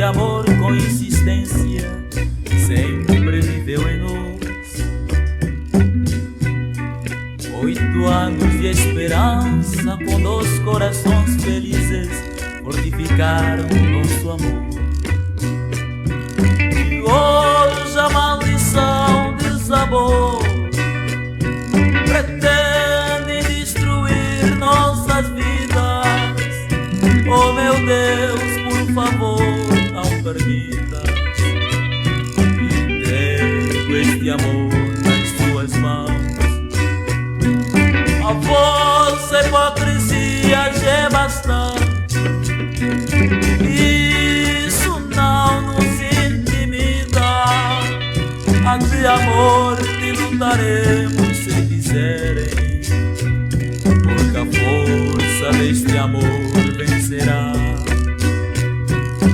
Este amor com insistência sempre viveu em nós. 8 anos de esperança com 2 corações felizes fortificaram nosso amor. E hoje a maldição desabou, pretendem destruir nossas vidas. Oh meu Deus, por favor, não permitas. Entrego este amor nas tuas mãos. A vossa hipocrisia já é bastante. Isso não nos intimida. Ante a morte lutaremos se quiserem, porque a força deste amor vencerá.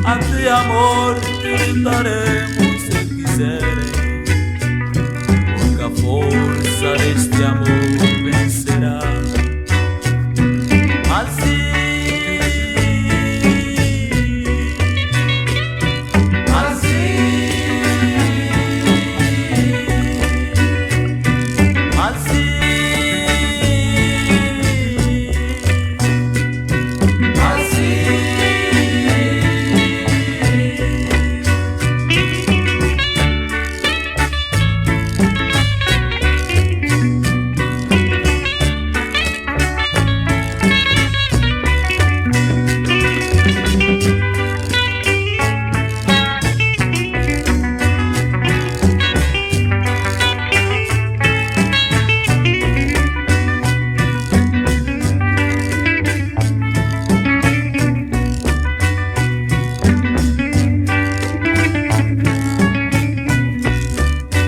Ante a morte lutaremos se quiserem, porque a força deste amor vencerá.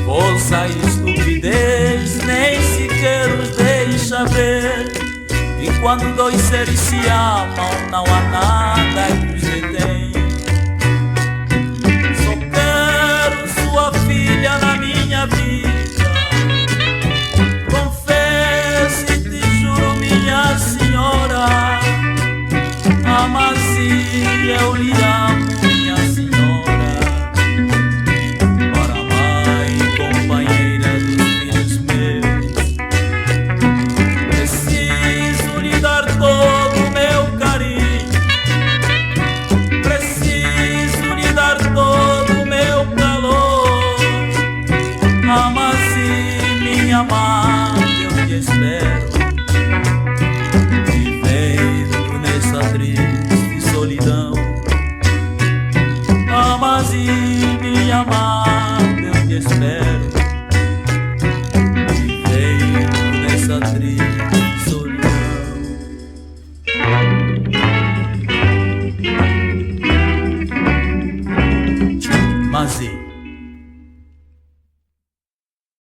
Vossa estupidez nem sequer os deixa ver. E quando 2 seres se amam, não há nada que os detém. Só quero sua filha na minha vida. Confesso e te juro, minha senhora, ama-se, eu lhe amo, minha senhora. Amante, eu te espero, vivendo nessa triste solidão. Amas e me amas.